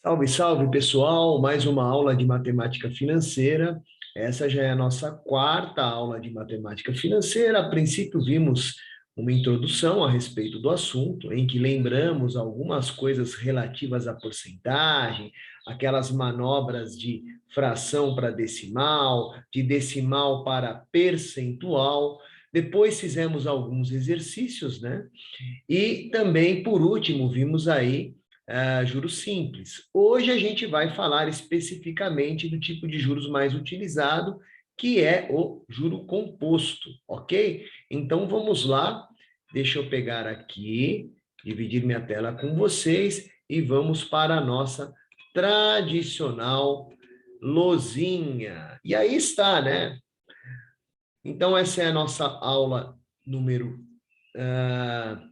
Salve, salve, pessoal! Mais uma aula de matemática financeira. Essa já é a nossa quarta aula de matemática financeira. A princípio, vimos uma introdução a respeito do assunto, em que lembramos algumas coisas relativas à porcentagem, aquelas manobras de fração para decimal, de decimal para percentual. Depois fizemos alguns exercícios, né? E também, por último, vimos aí juros simples. Hoje a gente vai falar especificamente do tipo de juros mais utilizado, que é o juro composto, ok? Então vamos lá, deixa eu pegar aqui, dividir minha tela com vocês e vamos para a nossa tradicional lozinha. E aí está, né? Então essa é a nossa aula número ah,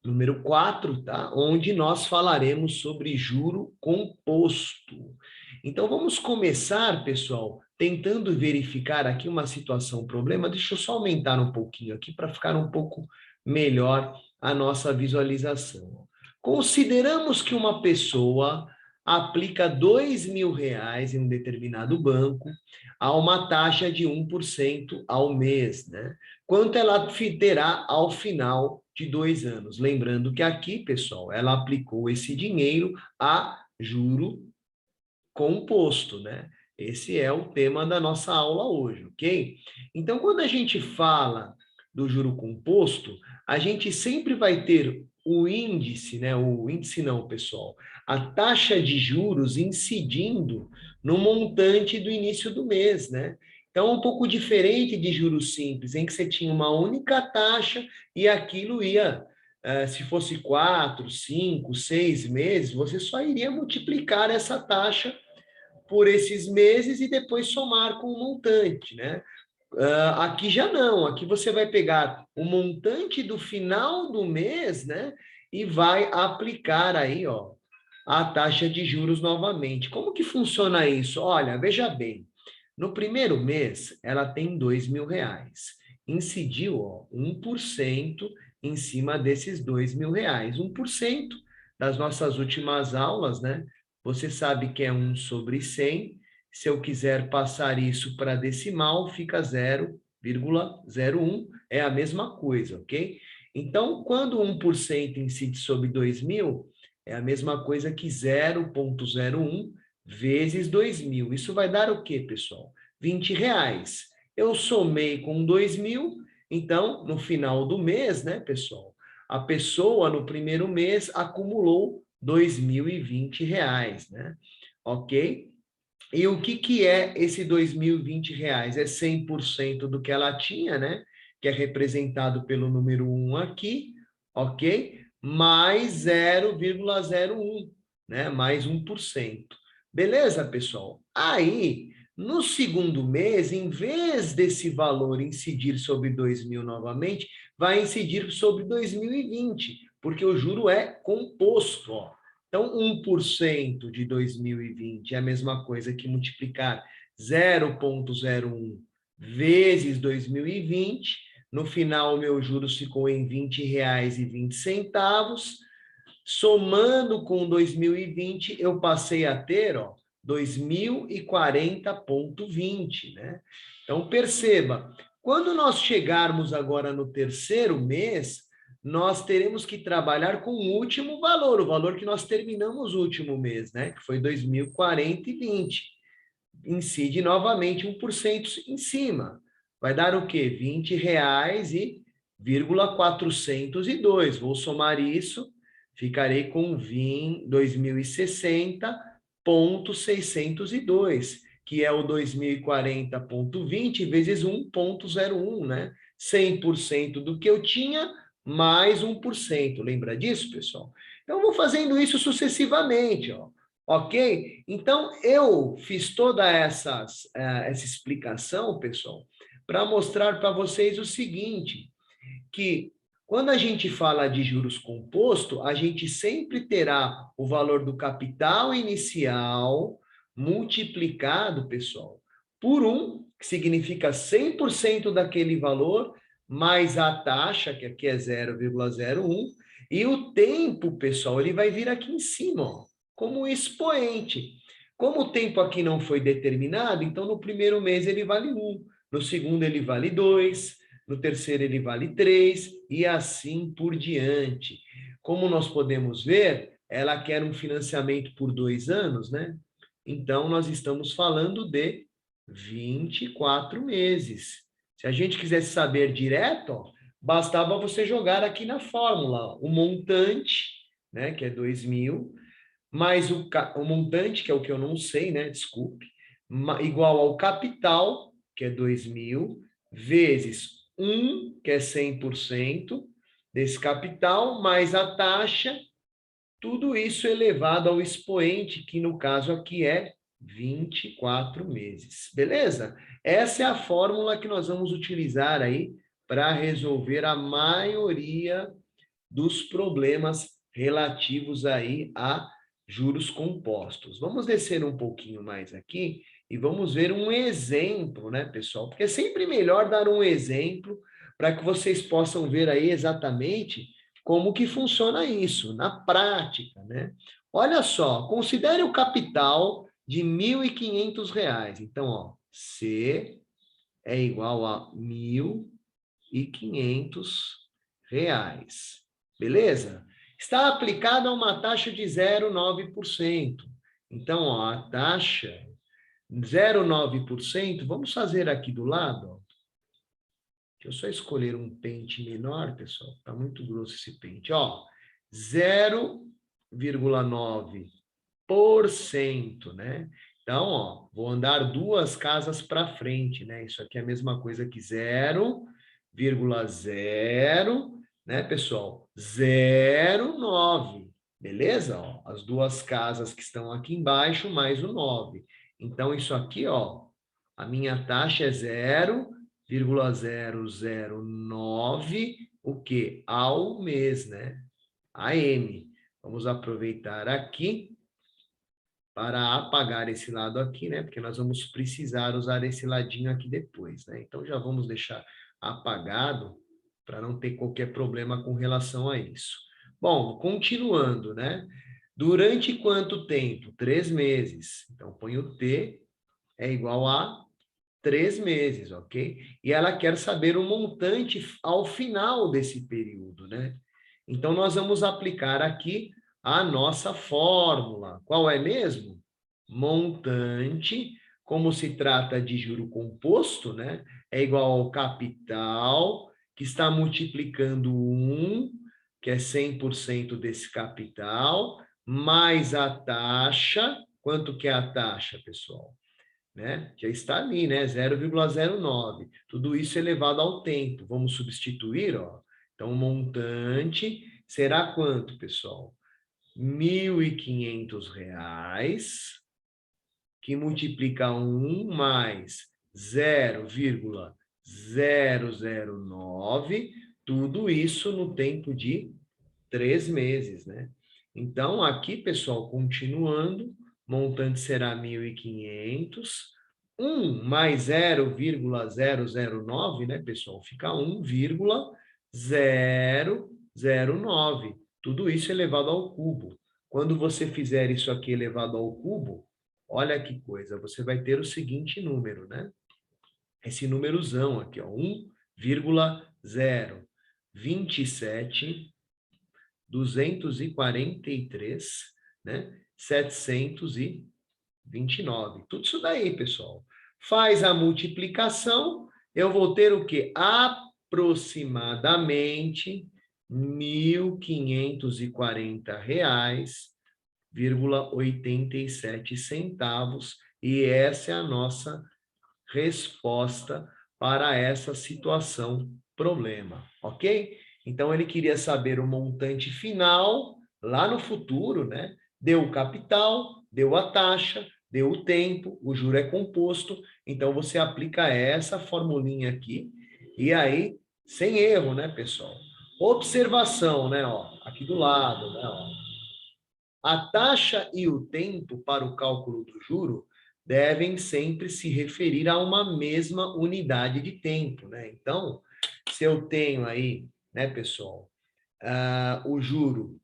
número 4, tá? Onde nós falaremos sobre juro composto. Então, vamos começar, pessoal, tentando verificar aqui uma situação, problema. Deixa eu só aumentar um pouquinho aqui para ficar um pouco melhor a nossa visualização. Consideramos que uma pessoa aplica R$ 2.000 em um determinado banco a uma taxa de 1% ao mês, né? Quanto ela terá ao final de 2 anos? Lembrando que aqui, pessoal, ela aplicou esse dinheiro a juro composto, né? Esse é o tema da nossa aula hoje, ok? Então, quando a gente fala do juro composto, a gente sempre vai ter o índice, né? O índice não, pessoal. A taxa de juros incidindo no montante do início do mês, né? Então, um pouco diferente de juros simples, em que você tinha uma única taxa e aquilo ia, se fosse 4, 5, 6 meses, você só iria multiplicar essa taxa por esses meses e depois somar com o montante, né? Aqui já não, aqui você vai pegar o montante do final do mês, né? E vai aplicar aí, ó, a taxa de juros novamente. Como que funciona isso? Olha, veja bem, no primeiro mês ela tem R$ 2.000, incidiu, ó, 1% em cima desses R$ 2.000, 1% das nossas últimas aulas, né? Você sabe que é 1/100. Se eu quiser passar isso para decimal, fica 0,01, é a mesma coisa, ok? Então, quando 1% incide sobre 2.000, é a mesma coisa que 0,01 vezes 2.000. Isso vai dar o quê, pessoal? R$ 20. Eu somei com 2.000, então, no final do mês, né, pessoal? A pessoa, no primeiro mês, acumulou R$ 2.020, né? Ok? E o que é esse R$ 2.020? É 100% do que ela tinha, né? Que é representado pelo número 1 aqui, ok? Mais 0,01, né? Mais 1%. Beleza, pessoal? Aí, no segundo mês, em vez desse valor incidir sobre 2.000 novamente, vai incidir sobre 2.020, porque o juro é composto, ó. Então, 1% de 2020 é a mesma coisa que multiplicar 0,01 vezes 2020. No final, meu juros ficou em R$ 20,20. Somando com 2020, eu passei a ter, ó, 2040,20, né? Então, perceba, quando nós chegarmos agora no terceiro mês, nós teremos que trabalhar com o último valor, o valor que nós terminamos o último mês, né? Que foi 2040,20. Incide novamente 1% em cima. Vai dar o quê? R$ 20,402. Vou somar isso, ficarei com 2060,602, que é o 2040,20 vezes 1,01, né? 100% do que eu tinha, mais 1%. Lembra disso, pessoal? Então, eu vou fazendo isso sucessivamente, ó. Ok? Então, eu fiz toda essa explicação, pessoal, para mostrar para vocês o seguinte, que quando a gente fala de juros composto, a gente sempre terá o valor do capital inicial multiplicado, pessoal, por 1, que significa 100% daquele valor, mais a taxa, que aqui é 0,01, e o tempo, pessoal, ele vai vir aqui em cima, ó. como expoente. Como o tempo aqui não foi determinado, então no primeiro mês ele vale 1, no segundo ele vale 2, no terceiro ele vale 3, e assim por diante. Como nós podemos ver, ela quer um financiamento por 2 anos, né? Então, nós estamos falando de 24 meses. Se a gente quisesse saber direto, ó, bastava você jogar aqui na fórmula o montante, né, que é 2.000, mais o montante, que é o que eu não sei, né, desculpe, igual ao capital, que é 2.000, vezes 1, que é 100% desse capital, mais a taxa, tudo isso elevado ao expoente, que no caso aqui é 24 meses. Beleza? Essa é a fórmula que nós vamos utilizar aí para resolver a maioria dos problemas relativos aí a juros compostos. Vamos descer um pouquinho mais aqui e vamos ver um exemplo, né, pessoal? Porque é sempre melhor dar um exemplo para que vocês possam ver aí exatamente como que funciona isso na prática, né? Olha só, considere o capital de R$ 1.500. Então, ó, C é igual a R$ 1.500. Beleza? Está aplicada uma taxa de 0,9%. Então, ó, a taxa 0,9%, vamos fazer aqui do lado, ó. Deixa eu só escolher um pente menor, pessoal. Está muito grosso esse pente. Ó, 0,9%, né? Então, ó, vou andar 2 casas para frente, né? Isso aqui é a mesma coisa que 0,0, né, pessoal? 0,9, beleza? Ó, as 2 casas que estão aqui embaixo, mais o 9. Então, isso aqui, ó, a minha taxa é 0,009, o quê? Ao mês, né? AM. Vamos aproveitar aqui para apagar esse lado aqui, né? Porque nós vamos precisar usar esse ladinho aqui depois, né? Então, já vamos deixar apagado para não ter qualquer problema com relação a isso. Bom, continuando, né? Durante quanto tempo? 3 meses. Então, põe o T é igual a 3 meses, ok? E ela quer saber o montante ao final desse período, né? Então, nós vamos aplicar aqui a nossa fórmula. Qual é mesmo? Montante, como se trata de juro composto, né? É igual ao capital, que está multiplicando 1, que é 100% desse capital, mais a taxa. Quanto que é a taxa, pessoal? Né? Já está ali, né? 0,09. Tudo isso elevado ao tempo. Vamos substituir, ó. Então, o montante será quanto, pessoal? R$ 1.500, que multiplica 1 mais 0,009, tudo isso no tempo de 3 meses, né? Então, aqui, pessoal, continuando, montante será 1.500, 1 mais 0,009, né, pessoal? Fica 1,009. Tudo isso elevado ao cubo. Quando você fizer isso aqui elevado ao cubo, olha que coisa, você vai ter o seguinte número, né? Esse númerozão aqui, ó, 1,027.243, né? 729. Tudo isso daí, pessoal. Faz a multiplicação, eu vou ter o quê? Aproximadamente R$ 1.540,87, e essa é a nossa resposta para essa situação, problema, ok? Então, ele queria saber o montante final, lá no futuro, né? Deu o capital, deu a taxa, deu o tempo, o juro é composto, então você aplica essa formulinha aqui, e aí, sem erro, né, pessoal? Observação, né, ó, aqui do lado, né, ó. A taxa e o tempo para o cálculo do juro devem sempre se referir a uma mesma unidade de tempo, né? Então, se eu tenho aí, né, pessoal, o juro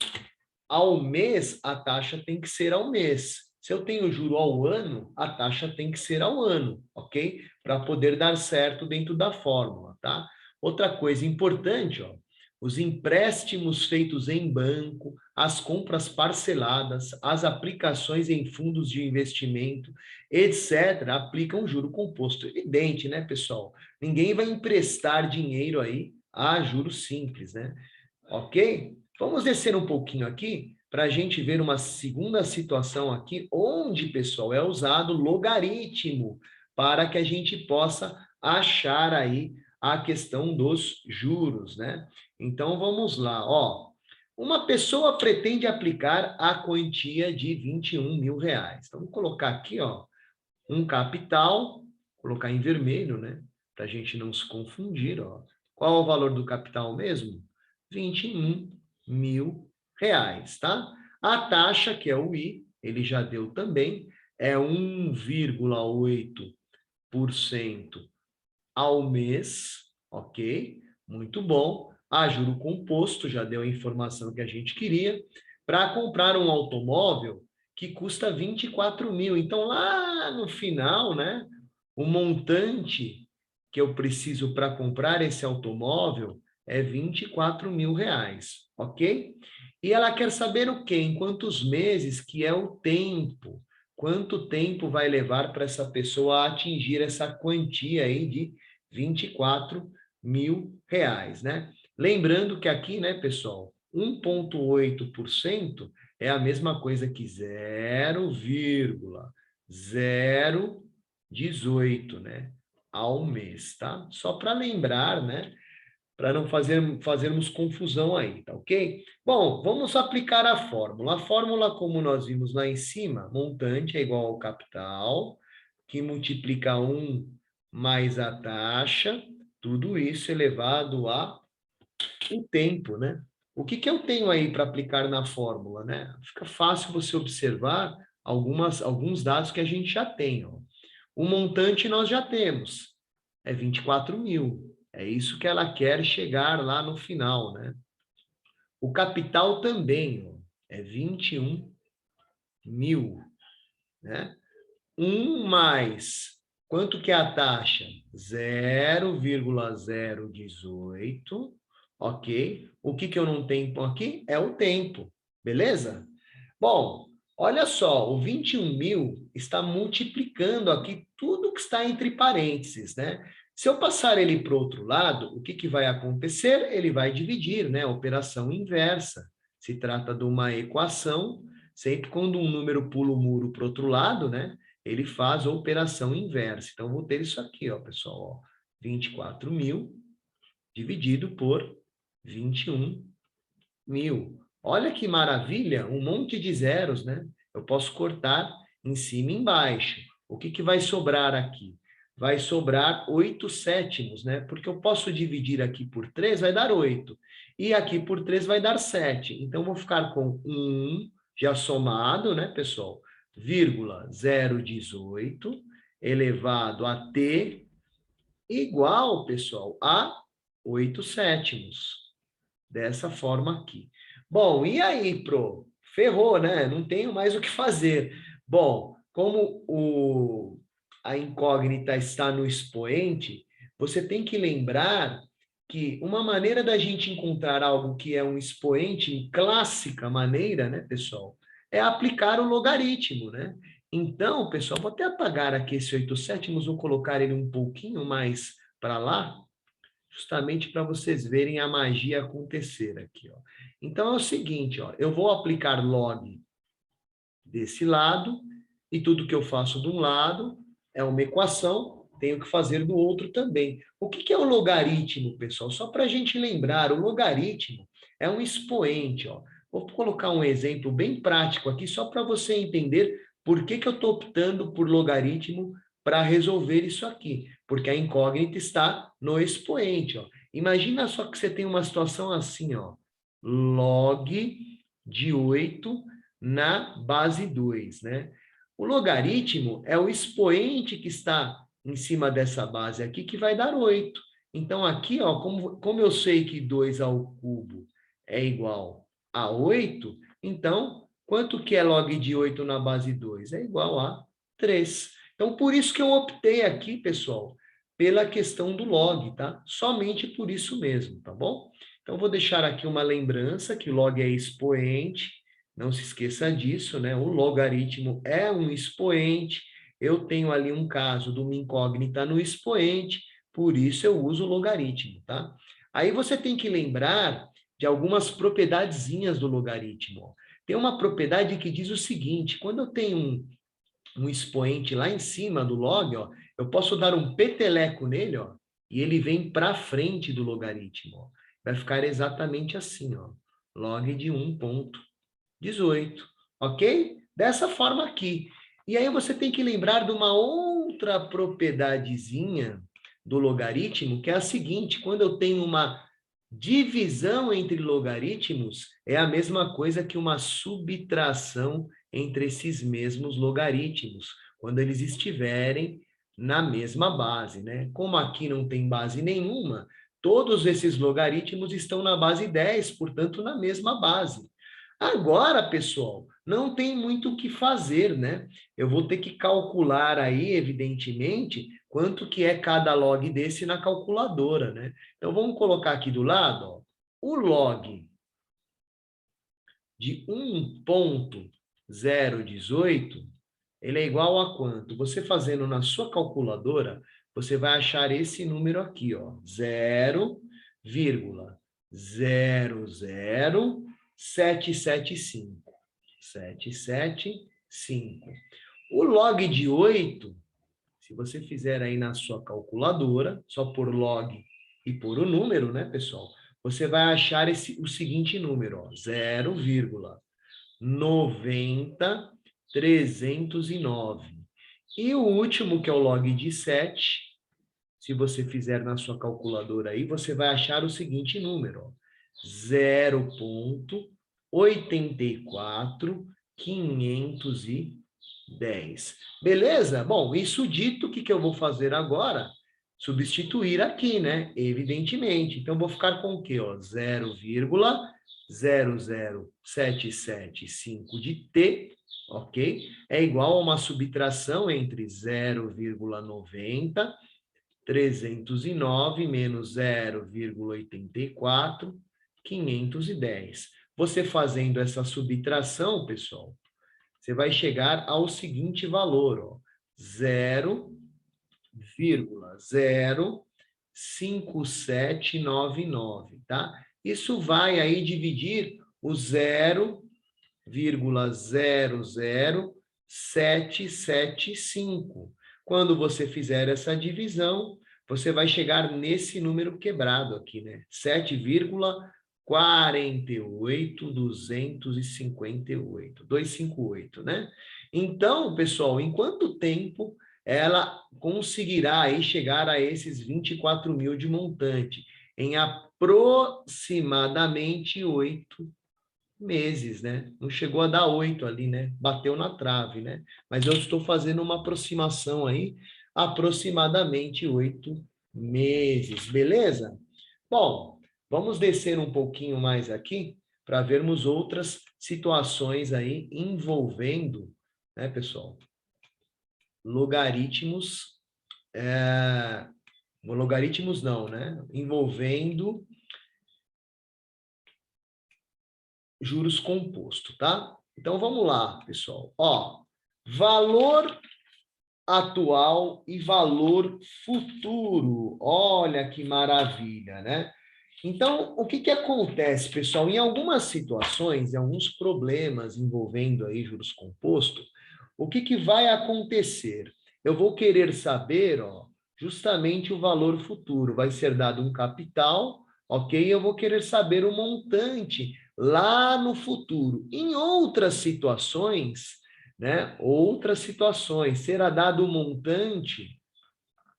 ao mês, a taxa tem que ser ao mês. Se eu tenho juro ao ano, a taxa tem que ser ao ano, ok? Para poder dar certo dentro da fórmula, tá? Outra coisa importante, ó, os empréstimos feitos em banco, as compras parceladas, as aplicações em fundos de investimento, etc., aplicam juro composto. Evidente, né, pessoal? Ninguém vai emprestar dinheiro aí a juros simples, né? Ok? Vamos descer um pouquinho aqui para a gente ver uma segunda situação aqui, onde, pessoal, é usado logaritmo para que a gente possa achar aí a questão dos juros, né? Então, vamos lá, ó. Uma pessoa pretende aplicar a quantia de 21 mil reais. Então, vou colocar aqui, ó, um capital, colocar em vermelho, né? Para a gente não se confundir, ó. Qual é o valor do capital mesmo? 21 mil reais, tá? A taxa, que é o I, ele já deu também, é 1,8% ao mês, ok? Muito bom. A juro composto, já deu a informação que a gente queria, para comprar um automóvel que custa 24 mil. Então, lá no final, né, o montante que eu preciso para comprar esse automóvel é 24 mil reais, ok? E ela quer saber o quê? Em quantos meses, que é o tempo. Quanto tempo vai levar para essa pessoa atingir essa quantia aí de 24 mil reais, né? Lembrando que aqui, né, pessoal, 1,8% é a mesma coisa que 0,018, né? Ao mês, tá? Só para lembrar, né? Para não fazermos confusão aí, tá ok? Bom, vamos aplicar a fórmula. A fórmula, como nós vimos lá em cima, montante é igual ao capital, que multiplica 1 mais a taxa, tudo isso elevado a o tempo, né? O que eu tenho aí para aplicar na fórmula, né? Fica fácil você observar alguns dados que a gente já tem, ó. O montante nós já temos, é 24 mil. É isso que ela quer chegar lá no final, né? O capital também, ó, é 21 mil, né? 1 mais, quanto que é a taxa? 0,018, ok? O que eu não tenho aqui é o tempo, beleza? Bom, olha só, o 21 mil está multiplicando aqui tudo que está entre parênteses, né? Se eu passar ele para o outro lado, o que vai acontecer? Ele vai dividir, né? Operação inversa. Se trata de uma equação, sempre quando um número pula o muro para o outro lado, né? Ele faz a operação inversa. Então, vou ter isso aqui, ó, pessoal, ó, 24 mil dividido por 21 mil. Olha que maravilha, um monte de zeros, né? Eu posso cortar em cima e embaixo. O que vai sobrar aqui? Vai sobrar 8 sétimos, né? Porque eu posso dividir aqui por 3, vai dar 8. E aqui por 3 vai dar 7. Então, eu vou ficar com 1, já somado, né, pessoal? Vírgula 018 elevado a t igual, pessoal, a 8 sétimos. Dessa forma aqui. Bom, e aí, Pro? Ferrou, né? Não tenho mais o que fazer. Bom, como a incógnita está no expoente, você tem que lembrar que uma maneira da gente encontrar algo que é um expoente em clássica maneira, né, pessoal, é aplicar o logaritmo, né? Então, pessoal, vou até apagar aqui esse 8 sétimos, vou colocar ele um pouquinho mais para lá, justamente para vocês verem a magia acontecer aqui, ó. Então é o seguinte, ó, eu vou aplicar log desse lado e tudo que eu faço de um lado é uma equação, tenho que fazer do outro também. O que é o logaritmo, pessoal? Só para a gente lembrar, o logaritmo é um expoente, ó. Vou colocar um exemplo bem prático aqui, só para você entender por que eu estou optando por logaritmo para resolver isso aqui, porque a incógnita está no expoente, ó. Imagina só que você tem uma situação assim, ó, log de 8 na base 2, né? O logaritmo é o expoente que está em cima dessa base aqui, que vai dar 8. Então, aqui, ó, como eu sei que 2 ao cubo é igual a 8, Então, quanto que é log de 8 na base 2? É igual a 3. Então, por isso que eu optei aqui, pessoal, pela questão do log, tá? Somente por isso mesmo, tá bom? Então, vou deixar aqui uma lembrança que o log é expoente, não se esqueça disso, né? O logaritmo é um expoente, eu tenho ali um caso de uma incógnita no expoente, por isso eu uso o logaritmo, tá? Aí você tem que lembrar de algumas propriedadezinhas do logaritmo. Tem uma propriedade que diz o seguinte, quando eu tenho um expoente lá em cima do log, ó, eu posso dar um peteleco nele, ó, e ele vem para frente do logaritmo. Ó. Vai ficar exatamente assim, ó, log de 1,18, ok? Dessa forma aqui. E aí você tem que lembrar de uma outra propriedadezinha do logaritmo, que é a seguinte, quando eu tenho uma divisão entre logaritmos, é a mesma coisa que uma subtração entre esses mesmos logaritmos, quando eles estiverem na mesma base, né? Como aqui não tem base nenhuma, todos esses logaritmos estão na base 10, portanto, na mesma base. Agora, pessoal, não tem muito o que fazer, né? Eu vou ter que calcular aí, evidentemente, quanto que é cada log desse na calculadora, né? Então, vamos colocar aqui do lado, ó, o log de 1,018, ele é igual a quanto? Você fazendo na sua calculadora, você vai achar esse número aqui, ó, 0,00775. 775. O log de 8, se você fizer aí na sua calculadora, só por log e por o número, né, pessoal? Você vai achar o seguinte número, ó, 0,90309. E o último, que é o log de 7, se você fizer na sua calculadora aí, você vai achar o seguinte número, ó, 0,84510. Beleza? Bom, isso dito, o que eu vou fazer agora? Substituir aqui, né? Evidentemente. Então, vou ficar com o quê? Ó? 0,00775 de t, ok? É igual a uma subtração entre 0,90 309 menos 0,84, 510. Você fazendo essa subtração, pessoal, você vai chegar ao seguinte valor, ó, 0,05799, tá? Isso vai aí dividir o 0,00775. Quando você fizer essa divisão, você vai chegar nesse número quebrado aqui, né? 7,48258, 258, né? Então, pessoal, em quanto tempo ela conseguirá aí chegar a esses 24 mil de montante? Em aproximadamente 8 meses, né? Não chegou a dar 8 ali, né? Bateu na trave, né? Mas eu estou fazendo uma aproximação aí, aproximadamente 8 meses, beleza? Bom, vamos descer um pouquinho mais aqui para vermos outras situações aí envolvendo, né, pessoal? Logaritmos, logaritmos não, né? Envolvendo juros composto, tá? Então, vamos lá, pessoal. Ó, valor atual e valor futuro. Olha que maravilha, né? Então, o que que acontece, pessoal? Em algumas situações, em alguns problemas envolvendo aí juros composto, o que que vai acontecer? Eu vou querer saber, ó, justamente o valor futuro. Vai ser dado um capital, ok? Eu vou querer saber o montante lá no futuro. Em outras situações, né? Outras situações, será dado um montante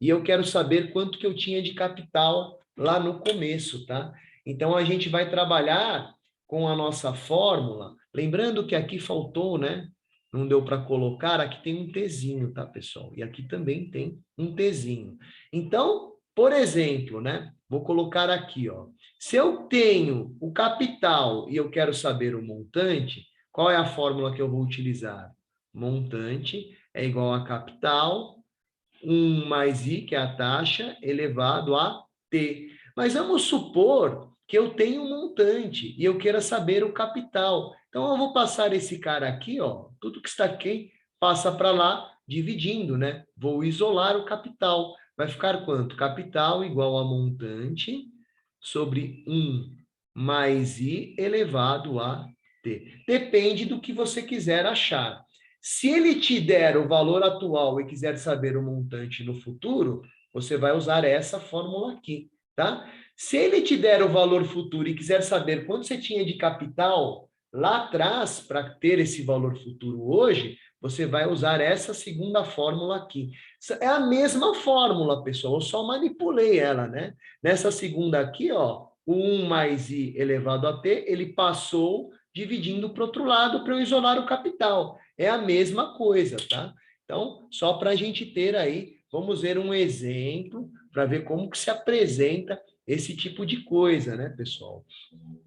e eu quero saber quanto que eu tinha de capital lá no começo, tá? Então, a gente vai trabalhar com a nossa fórmula, lembrando que aqui faltou, né? Não deu para colocar, aqui tem um Tzinho, tá, pessoal? E aqui também tem um Tzinho. Então, por exemplo, né? Vou colocar aqui, ó. Se eu tenho o capital e eu quero saber o montante, Qual é a fórmula que eu vou utilizar? Montante é igual a capital, 1 mais I, que é a taxa, elevado a T. Mas vamos supor que eu tenho um montante e eu queira saber o capital. Então, eu vou passar esse cara aqui, ó, tudo que está aqui, passa para lá, dividindo, né? Vou isolar o capital. Vai ficar quanto? Capital igual a montante sobre 1 mais I elevado a T. Depende do que você quiser achar. Se ele te der o valor atual e quiser saber o montante no futuro, você vai usar essa fórmula aqui, tá? Se ele te der o valor futuro e quiser saber quanto você tinha de capital lá atrás para ter esse valor futuro hoje, você vai usar essa segunda fórmula aqui. É a mesma fórmula, pessoal, eu só manipulei ela, né? Nessa segunda aqui, ó, o 1 mais I elevado a T, ele passou dividindo para o outro lado para eu isolar o capital. É a mesma coisa, tá? Então, só para a gente ter aí, vamos ver um exemplo para ver como que se apresenta esse tipo de coisa, né, pessoal?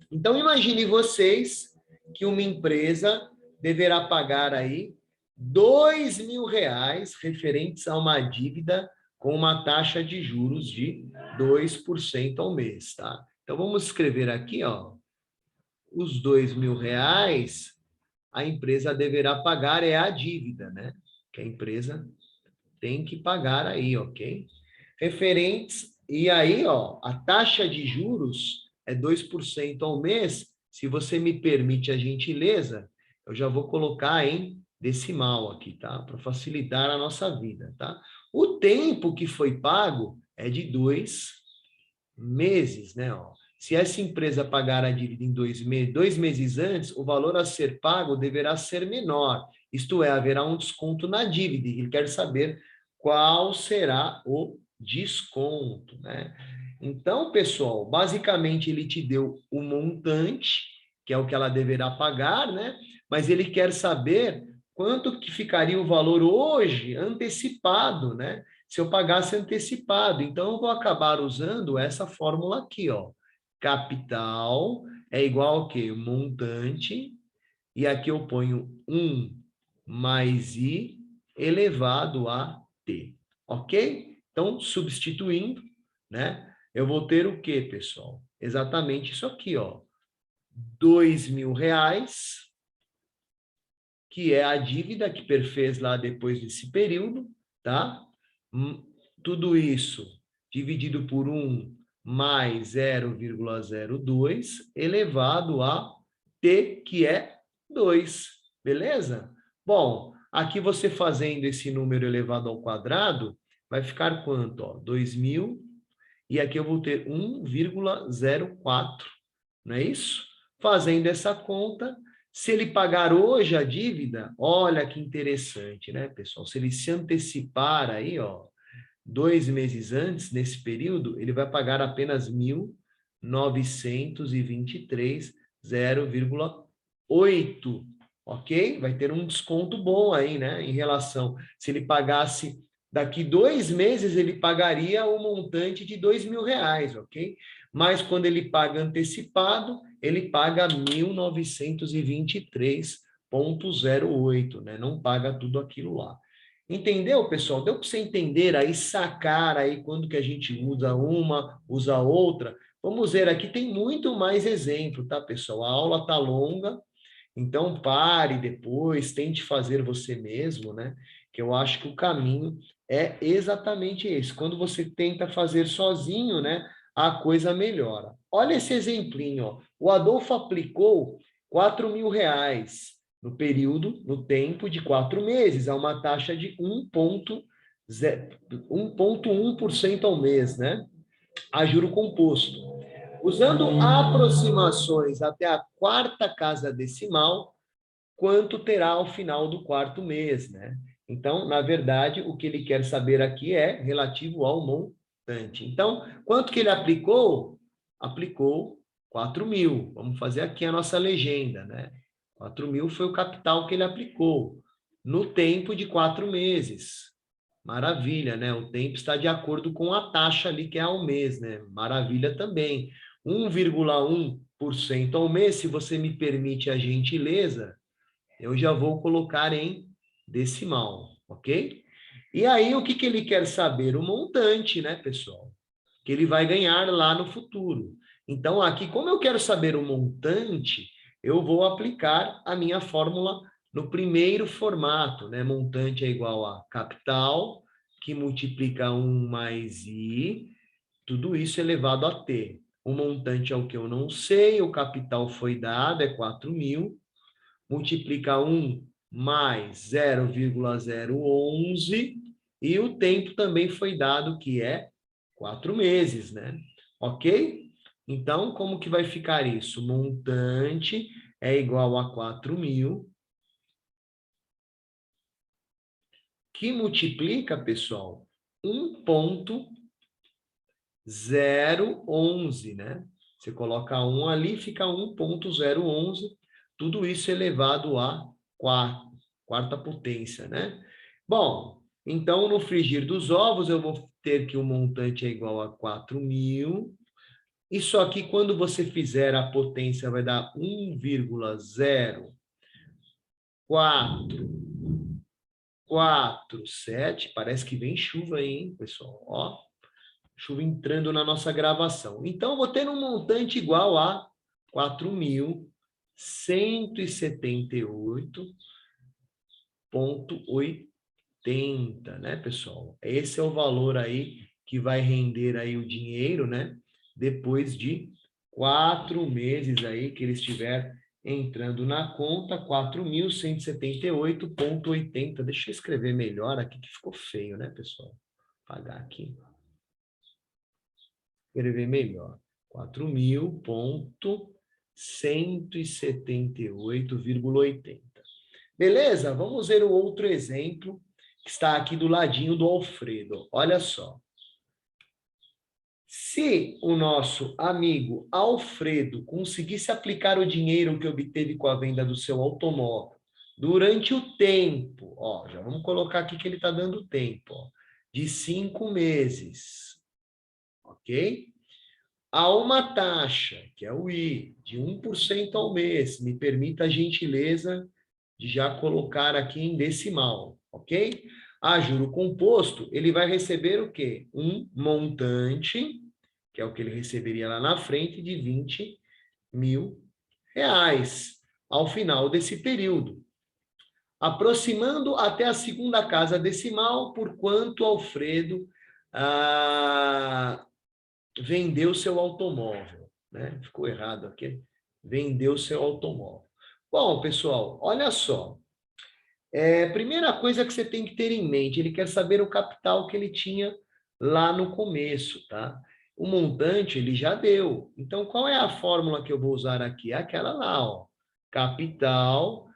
Então, imagine vocês que uma empresa deverá pagar aí R$ 2.000 referentes a uma dívida com uma taxa de juros de 2% ao mês, tá? Então, vamos escrever aqui, ó, os R$ 2.000 a empresa deverá pagar é a dívida, né? Que a empresa tem que pagar aí, ok? Referentes, e aí, ó, a taxa de juros é 2% ao mês. Se você me permite a gentileza, eu já vou colocar em decimal aqui, tá? Para facilitar a nossa vida, tá? O tempo que foi pago é de 2 meses, né? Ó. Se essa empresa pagar a dívida em 2 meses antes, o valor a ser pago deverá ser menor. Isto é, haverá um desconto na dívida. Ele quer saber qual será o desconto, né? Então, pessoal, basicamente ele te deu o montante, que é o que ela deverá pagar, né? Mas ele quer saber quanto que ficaria o valor hoje antecipado, né? Se eu pagasse antecipado. Então, eu vou acabar usando essa fórmula aqui, ó. Capital é igual ao quê? Montante, e aqui eu ponho 1 mais I elevado a T, ok? Então, substituindo, né? Eu vou ter o quê, pessoal? Exatamente isso aqui, ó. R$ 2.000, que é a dívida que perfez lá depois desse período, tá? Tudo isso dividido por 1 mais 0,02 elevado a T, que é 2, beleza? Bom, aqui você fazendo esse número elevado ao quadrado, vai ficar quanto? Ó? 2.000, e aqui eu vou ter 1,04, não é isso? Fazendo essa conta, se ele pagar hoje a dívida, olha que interessante, né, pessoal? Se ele se antecipar aí, ó, 2 meses antes, nesse período, ele vai pagar apenas 1.923, 0,8, ok? Vai ter um desconto bom aí, né? Em relação, se ele pagasse daqui 2 meses, ele pagaria o montante de R$ 2.000, ok? Mas quando ele paga antecipado, ele paga 1.923,08, né? Não paga tudo aquilo lá. Entendeu, pessoal? Deu para você entender aí, sacar aí quando que a gente usa uma, usa outra? Vamos ver aqui, tem muito mais exemplo, tá, pessoal? A aula tá longa, então pare depois, tente fazer você mesmo, né? Que eu acho que o caminho é exatamente esse. Quando você tenta fazer sozinho, né, a coisa melhora. Olha esse exemplinho, ó. O Adolfo aplicou R$ 4.000 no período, no tempo de 4 meses, a uma taxa de 1,1% ao mês, né? A juro composto. Usando aproximações até a quarta casa decimal, quanto terá ao final do quarto mês, né? Então, na verdade, o que ele quer saber aqui é relativo ao montante. Então, quanto que ele aplicou? Aplicou 4.000. Vamos fazer aqui a nossa legenda, né? 4.000 foi o capital que ele aplicou no tempo de 4 meses. Maravilha, né? O tempo está de acordo com a taxa ali que é ao mês, né? Maravilha também. 1,1% ao mês, se você me permite a gentileza, eu já vou colocar em decimal, ok? E aí, o que que ele quer saber? O montante, né, pessoal? Que ele vai ganhar lá no futuro. Então, aqui, como eu quero saber o montante, eu vou aplicar a minha fórmula no primeiro formato, né? Montante é igual a capital, que multiplica 1 mais I, tudo isso elevado a T. O montante é o que eu não sei, o capital foi dado, é 4.000, multiplica 1 mais 0,011, e o tempo também foi dado, que é 4 meses, né? Ok? Então, como que vai ficar isso? Montante é igual a 4.000, que multiplica, pessoal, 1,011, né? Você coloca 1 ali, fica 1,011, tudo isso elevado a quarta potência, né? Bom, então no frigir dos ovos eu vou ter que o montante é igual a 4.000. Isso aqui, quando você fizer a potência, vai dar 1,0447. Parece que vem chuva aí, hein, pessoal? Ó, chuva entrando na nossa gravação. Então, eu vou ter um montante igual a 4.178,80, né, pessoal? Esse é o valor aí que vai render aí o dinheiro, né? Depois de 4 meses aí que ele estiver entrando na conta, 4.178,80. Deixa eu escrever melhor aqui, que ficou feio, né, pessoal? Vou apagar aqui. Escrever melhor. 4.178,80. Beleza? Vamos ver o outro exemplo que está aqui do ladinho do Alfredo. Olha só. Se o nosso amigo Alfredo conseguisse aplicar o dinheiro que obteve com a venda do seu automóvel durante o tempo, ó, já vamos colocar aqui que ele está dando tempo, ó, de 5 meses, ok? A uma taxa, que é o I, de 1% ao mês. Me permita a gentileza de já colocar aqui em decimal, ok? A juro composto, ele vai receber o quê? Um montante, que é o que ele receberia lá na frente, de 20.000 reais, ao final desse período. Aproximando até a segunda casa decimal, por quanto Alfredo vendeu seu automóvel, né? Ficou errado aqui. Vendeu seu automóvel. Bom, pessoal, olha só. Primeira coisa que você tem que ter em mente, ele quer saber o capital que ele tinha lá no começo, tá? O montante ele já deu. Então, qual é a fórmula que eu vou usar aqui? É aquela lá, ó. Capital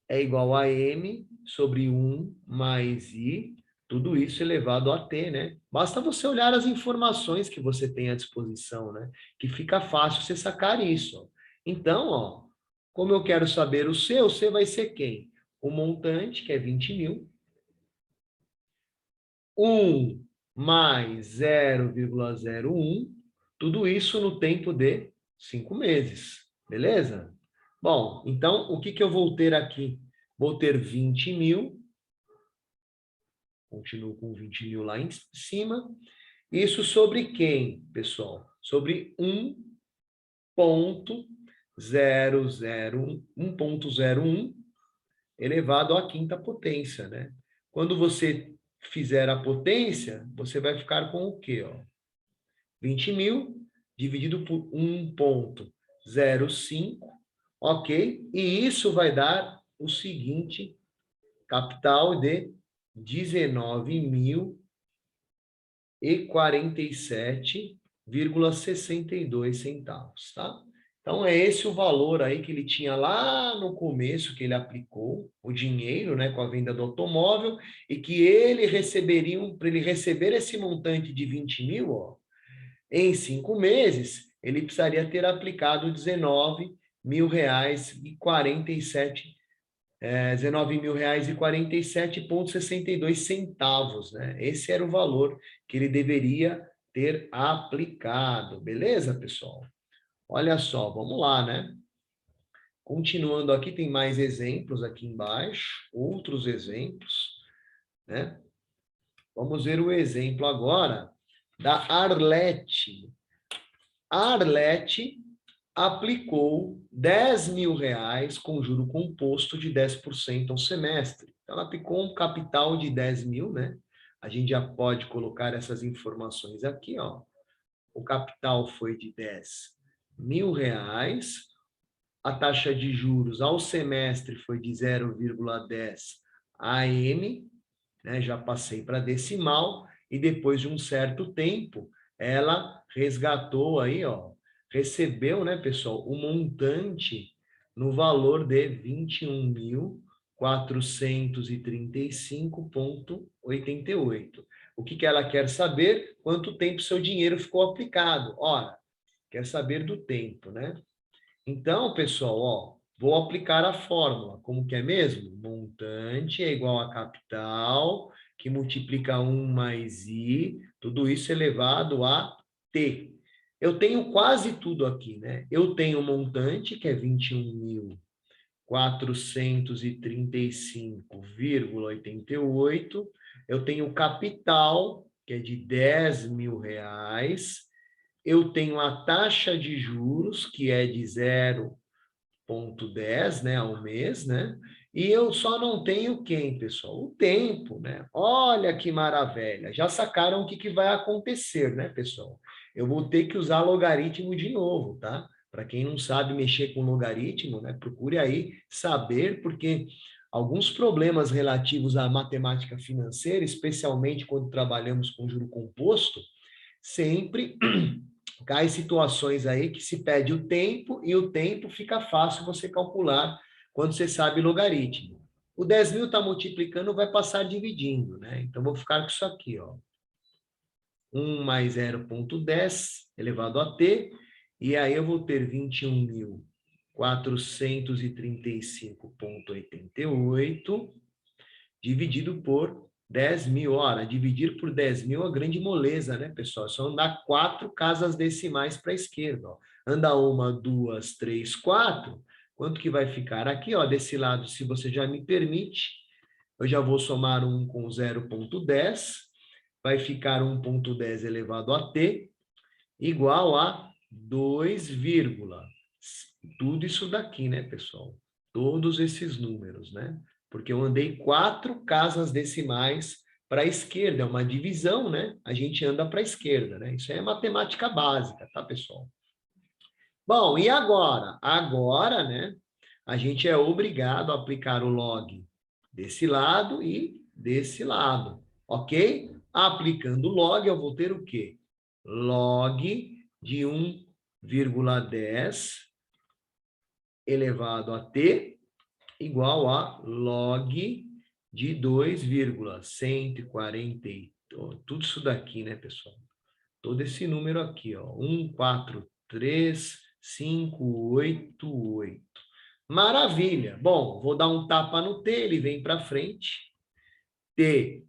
é igual a M sobre 1 mais I, tudo isso elevado a T, né? Basta você olhar as informações que você tem à disposição, né? Que fica fácil você sacar isso. Ó. Então, ó, como eu quero saber o seu, você vai ser quem? O montante, que é 20.000, 1 mais 0,01, tudo isso no tempo de 5 meses, beleza? Bom, então, o que que eu vou ter aqui? Vou ter 20.000, continuo com 20.000 lá em cima. Isso sobre quem, pessoal? Sobre 1,001 elevado à quinta potência, né? Quando você fizer a potência, você vai ficar com o quê? Ó? 20.000 dividido por 1,05, ok? E isso vai dar o seguinte capital de 19.047,62 centavos, tá? Então, é esse o valor aí que ele tinha lá no começo, que ele aplicou o dinheiro, né, com a venda do automóvel, e que ele receberia, para ele receber esse montante de 20.000, ó, em 5 meses, ele precisaria ter aplicado 19.047 R$ 19.047,62, né? Esse era o valor que ele deveria ter aplicado. Beleza, pessoal? Olha só, vamos lá, né? Continuando aqui, tem mais exemplos aqui embaixo, outros exemplos, né? Vamos ver o exemplo agora da Arlete. A Arlete aplicou R$ 10.000 com juro composto de 10% ao semestre. Ela aplicou um capital de 10.000, né? A gente já pode colocar essas informações aqui, ó. O capital foi de R$ 10.000. A taxa de juros ao semestre foi de 0,10 AM, né? Já passei para decimal, e depois de um certo tempo, ela resgatou aí, ó, recebeu, né, pessoal, o montante no valor de 21.435,88. O que que ela quer saber? Quanto tempo seu dinheiro ficou aplicado? Ora, quer saber do tempo, né? Então, pessoal, ó, vou aplicar a fórmula. Como que é mesmo? Montante é igual a capital, que multiplica 1 mais I, tudo isso elevado a T. Eu tenho quase tudo aqui, né? Eu tenho montante, que é 21.435,88. Eu tenho capital, que é de R$ 10.000. Eu tenho a taxa de juros, que é de 0,10, né, ao mês, né? E eu só não tenho quem, pessoal? O tempo, né? Olha que maravilha. Já sacaram o que que vai acontecer, né, pessoal? Eu vou ter que usar logaritmo de novo, tá? Para quem não sabe mexer com logaritmo, né, procure aí saber, porque alguns problemas relativos à matemática financeira, especialmente quando trabalhamos com juro composto, sempre cai situações aí que se pede o tempo e o tempo fica fácil você calcular quando você sabe logaritmo. O 10.000 está multiplicando, vai passar dividindo, né? Então, vou ficar com isso aqui, ó. 1 mais 0,10 elevado a t, e aí eu vou ter 21.435,88 dividido por 10.000. Ora, dividir por 10.000 é uma grande moleza, né, pessoal? Só andar 4 casas decimais para a esquerda. Ó. Anda 1, 2, 3, 4. Quanto que vai ficar aqui? Ó, desse lado, se você já me permite, eu já vou somar 1 com 0,10. Vai ficar 1,10 elevado a t, igual a 2, tudo isso daqui, né, pessoal? Todos esses números, né? Porque eu andei 4 casas decimais para a esquerda, é uma divisão, né? A gente anda para a esquerda, né? Isso é matemática básica, tá, pessoal? Bom, e agora? Agora, né, a gente é obrigado a aplicar o log desse lado e desse lado, ok? Aplicando o log, eu vou ter o quê? Log de 1,10 elevado a t igual a log de 2,140. Tudo isso daqui, né, pessoal? Todo esse número aqui, ó. 143,588. Maravilha. Bom, vou dar um tapa no T, ele vem para frente. T.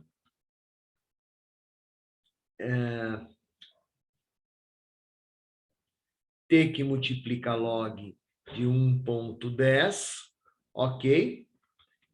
T que multiplica log de 1,10, ok?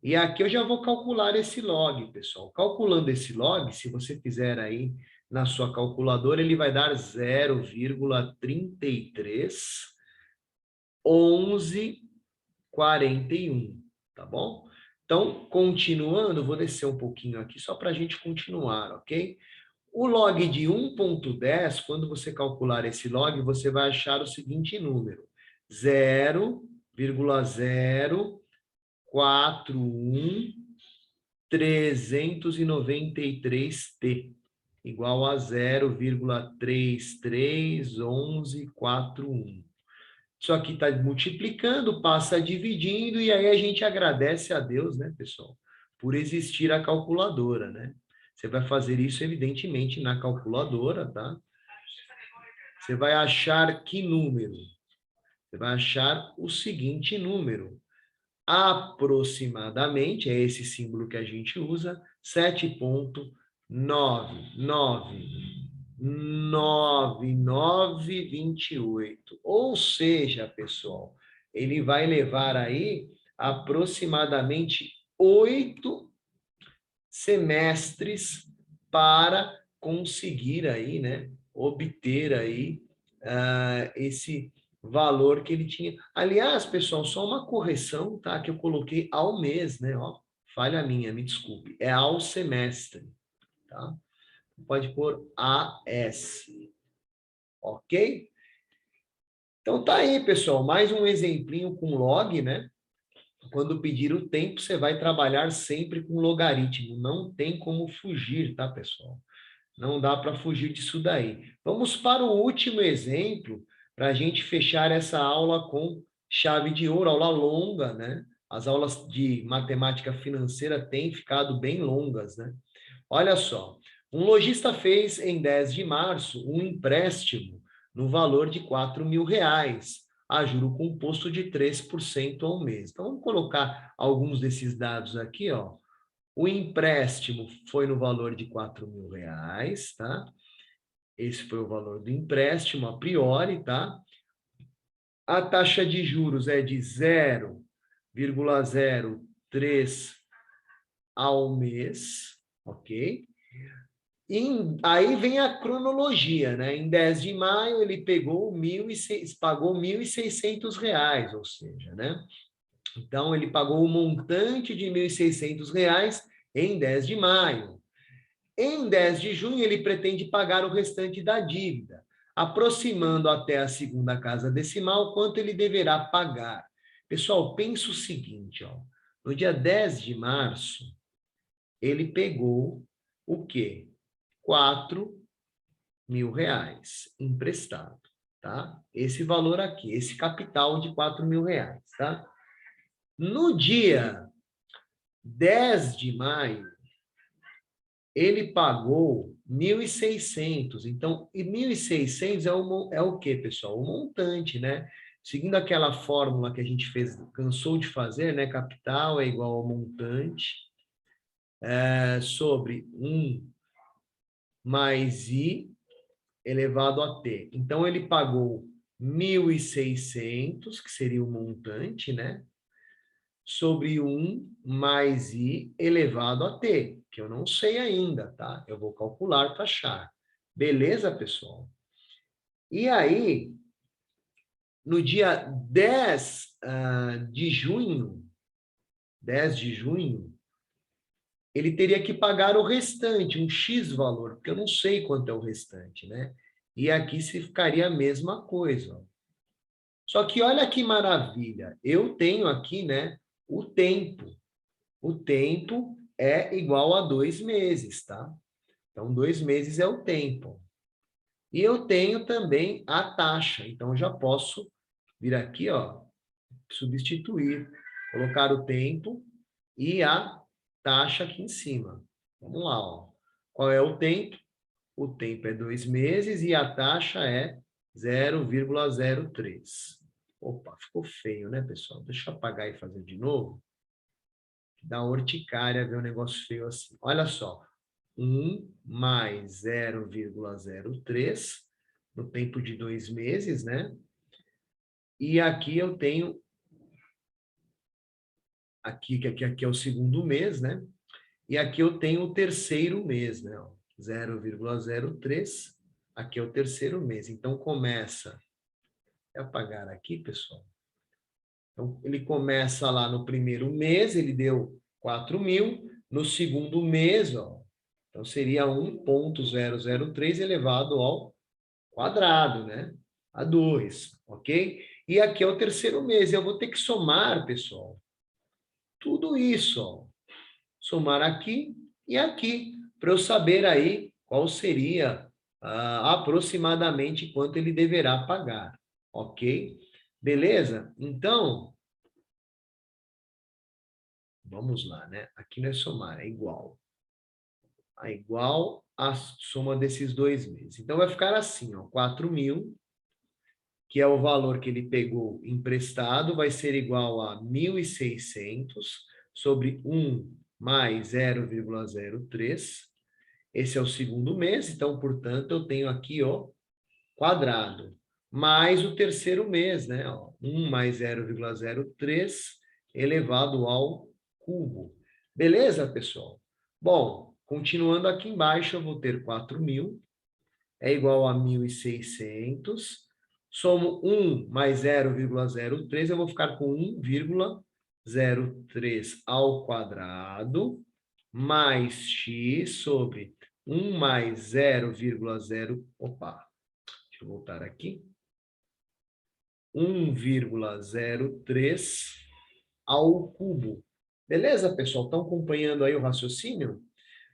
E aqui eu já vou calcular esse log, pessoal. Calculando esse log, se você fizer aí na sua calculadora, ele vai dar 0,331141, tá bom? Então, continuando, vou descer um pouquinho aqui só para a gente continuar, ok? O log de 1,10, quando você calcular esse log, você vai achar o seguinte número: 0,041,393t, igual a 0,331141. Isso aqui está multiplicando, passa dividindo, e aí a gente agradece a Deus, né, pessoal, por existir a calculadora, né? Você vai fazer isso, evidentemente, na calculadora, tá? Você vai achar que número? Você vai achar o seguinte número. Aproximadamente, é esse símbolo que a gente usa, 7,999928. Ou seja, pessoal, ele vai levar aí aproximadamente 8 semestres para conseguir aí, né, obter aí esse valor que ele tinha. Aliás, pessoal, só uma correção, tá, que eu coloquei ao mês, né, ó, falha minha, me desculpe, é ao semestre, tá? Pode pôr AS, ok? Então tá aí, pessoal, mais um exemplinho com log, né? Quando pedir o tempo, você vai trabalhar sempre com logaritmo. Não tem como fugir, tá, pessoal? Não dá para fugir disso daí. Vamos para o último exemplo, para a gente fechar essa aula com chave de ouro, aula longa, né? As aulas de matemática financeira têm ficado bem longas, né? Olha só, um lojista fez em 10 de março um empréstimo no valor de R$ 4.000, a juro composto de 3% ao mês. Então, vamos colocar alguns desses dados aqui, ó. O empréstimo foi no valor de R$ 4.000, tá? Esse foi o valor do empréstimo a priori, tá? A taxa de juros é de 0,03 ao mês, ok? Aí vem a cronologia, né? Em 10 de maio ele pagou R$ 1.600, ou seja, né? Então ele pagou o montante de R$ 1.600 em 10 de maio. Em 10 de junho ele pretende pagar o restante da dívida, aproximando até a segunda casa decimal quanto ele deverá pagar. Pessoal, pensa o seguinte, ó. No dia 10 de março, ele pegou o quê? R$ 4.000 emprestado, tá? Esse valor aqui, esse capital de R$ 4.000, tá? No dia 10 de maio, ele pagou 1.600. Então, e 1.600 é o quê, pessoal? O montante, né? Seguindo aquela fórmula que a gente fez, cansou de fazer, né? Capital é igual ao montante sobre 1 mais I elevado a T. Então, ele pagou 1.600, que seria o montante, né? Sobre 1 mais I elevado a T, que eu não sei ainda, tá? Eu vou calcular para achar. Beleza, pessoal? E aí, no dia 10 de junho, 10 de junho, ele teria que pagar o restante, um X valor, porque eu não sei quanto é o restante, né? E aqui se ficaria a mesma coisa. Ó. Só que olha que maravilha, eu tenho aqui, né, o tempo. O tempo é igual a 2 meses, tá? Então, 2 meses é o tempo. E eu tenho também a taxa. Então, eu já posso vir aqui, ó, substituir, colocar o tempo e a taxa aqui em cima. Vamos lá, ó. Qual é o tempo? O tempo é 2 meses e a taxa é 0,03. Opa, ficou feio, né, pessoal? Deixa eu apagar e fazer de novo. Dá urticária ver um negócio feio assim. Olha só, 1 mais 0,03 no tempo de 2 meses, né? E aqui eu tenho, aqui é o segundo mês, né? E aqui eu tenho o terceiro mês, né? 0,03, aqui é o terceiro mês. Então, começa, vou apagar aqui, pessoal. Então, ele começa lá no primeiro mês, ele deu 4.000. No segundo mês, ó, então seria 1,003 elevado ao quadrado, né? A 2, ok? E aqui é o terceiro mês. Eu vou ter que somar, pessoal, tudo isso, ó. Somar aqui e aqui, para eu saber aí qual seria aproximadamente quanto ele deverá pagar, ok? Beleza? Então, vamos lá, né? Aqui não é somar, é igual. É igual a soma desses 2 meses. Então, vai ficar assim, ó, 4.000, que é o valor que ele pegou emprestado, vai ser igual a 1.600 sobre 1 mais 0,03. Esse é o segundo mês, então, portanto, eu tenho aqui, ó, quadrado. mais o terceiro mês, né? Ó, 1 mais 0,03 elevado ao cubo. Beleza, pessoal? Bom, continuando aqui embaixo, eu vou ter 4.000, é igual a 1.600. Somo 1 mais 0,03, eu vou ficar com 1,03 ao quadrado, mais x sobre 1 mais 0,0... Opa, deixa eu voltar aqui. 1,03 ao cubo. Beleza, pessoal? Estão acompanhando aí o raciocínio?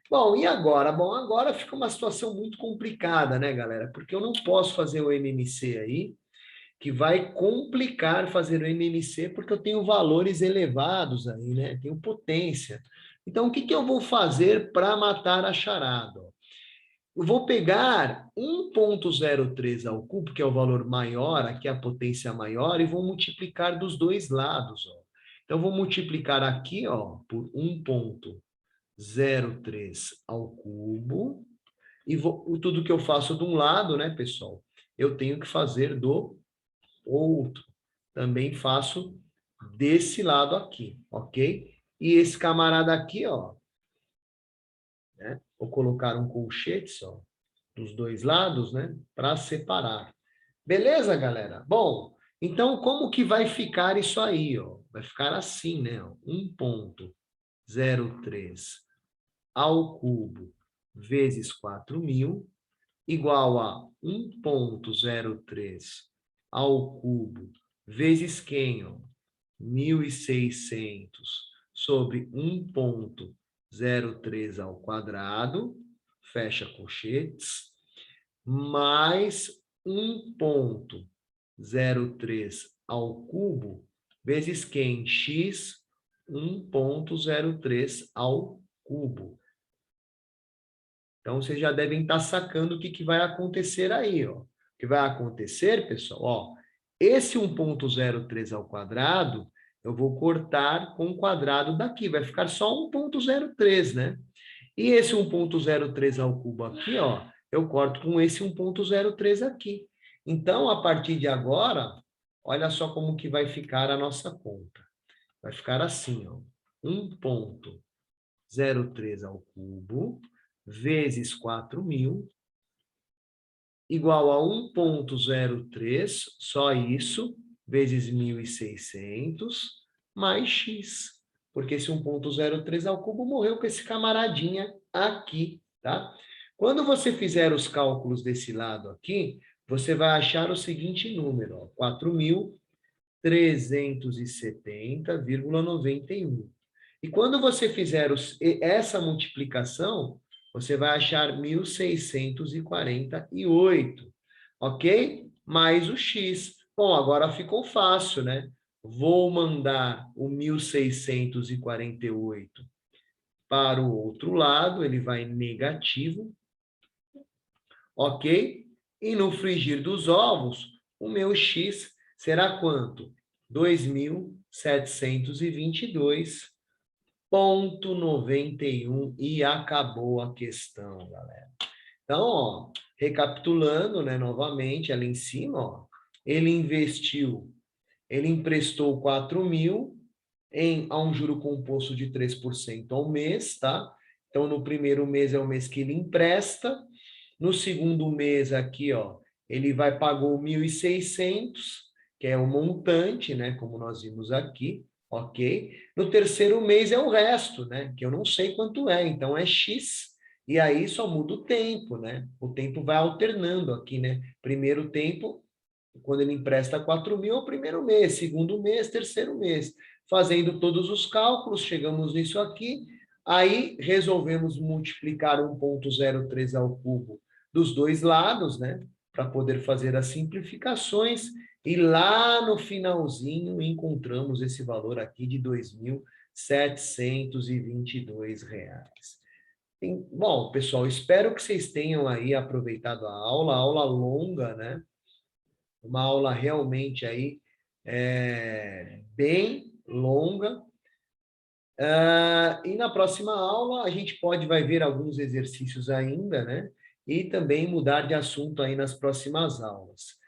Bom, e agora? Bom, agora fica uma situação muito complicada, né, galera? Porque eu não posso fazer o MMC aí, que vai complicar fazer o MMC, porque eu tenho valores elevados aí, né? Tenho potência. Então, o que que eu vou fazer para matar a charada? Eu vou pegar 1,03 ao cubo, que é o valor maior, aqui é a potência maior, e vou multiplicar dos dois lados, ó. Então, vou multiplicar aqui, ó, por 1,03 ao cubo, e tudo que eu faço de um lado, né, pessoal, eu tenho que fazer do outro. Também faço desse lado aqui, ok? E esse camarada aqui, ó, né, vou colocar um colchete só, dos dois lados, né, para separar. Beleza, galera? Bom, então como que vai ficar isso aí, ó? Vai ficar assim, né? 1,03 ao cubo vezes 4.000 igual a 1,03 ao cubo vezes quem, ó? 1.600 sobre 1,03 ao quadrado, fecha colchetes, mais 1,03 ao cubo, vezes quem? X, 1,03 ao cubo. Então, vocês já devem estar sacando o que, que vai acontecer aí, ó. O que vai acontecer, pessoal, ó, esse 1,03 ao quadrado, eu vou cortar com o quadrado daqui, vai ficar só 1,03, né? E esse 1,03 ao cubo aqui, ó, eu corto com esse 1,03 aqui. Então, a partir de agora, olha só como que vai ficar a nossa conta. Vai ficar assim, ó, 1,03 ao cubo vezes 4.000 igual a 1,03, só isso, vezes 1.600, mais x. Porque esse 1,03 ao cubo morreu com esse camaradinha aqui, tá? Quando você fizer os cálculos desse lado aqui, você vai achar o seguinte número, 4.370,91. E quando você fizer essa multiplicação, você vai achar 1.648, ok? Mais o x. Bom, agora ficou fácil, né? Vou mandar o 1.648 para o outro lado, ele vai negativo, ok? E no frigir dos ovos, o meu x será quanto? 2.722,91 e acabou a questão, galera. Então, ó, recapitulando, né, novamente, ali em cima, ó, ele emprestou 4.000 a um juro composto de 3% ao mês, tá? Então, no primeiro mês é o mês que ele empresta, no segundo mês aqui, ó, ele pagou 1.600, que é o montante, né, como nós vimos aqui, ok? No terceiro mês é o resto, né, que eu não sei quanto é, então é X, e aí só muda o tempo, né? O tempo vai alternando aqui, né? Primeiro tempo, quando ele empresta 4.000, é o primeiro mês, segundo mês, terceiro mês. Fazendo todos os cálculos, chegamos nisso aqui, aí resolvemos multiplicar 1,03 ao cubo dos dois lados, né? Para poder fazer as simplificações, e lá no finalzinho encontramos esse valor aqui de R$ 2.722. Bom, pessoal, espero que vocês tenham aí aproveitado a aula longa, né? Uma aula realmente aí bem longa. E na próxima aula a gente vai ver alguns exercícios ainda, né? E também mudar de assunto aí nas próximas aulas.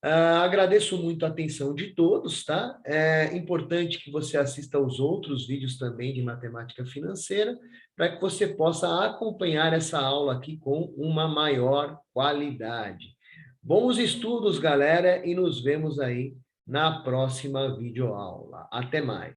Agradeço muito a atenção de todos, tá? É importante que você assista aos outros vídeos também de matemática financeira, para que você possa acompanhar essa aula aqui com uma maior qualidade. Bons estudos, galera, e nos vemos aí na próxima videoaula. Até mais.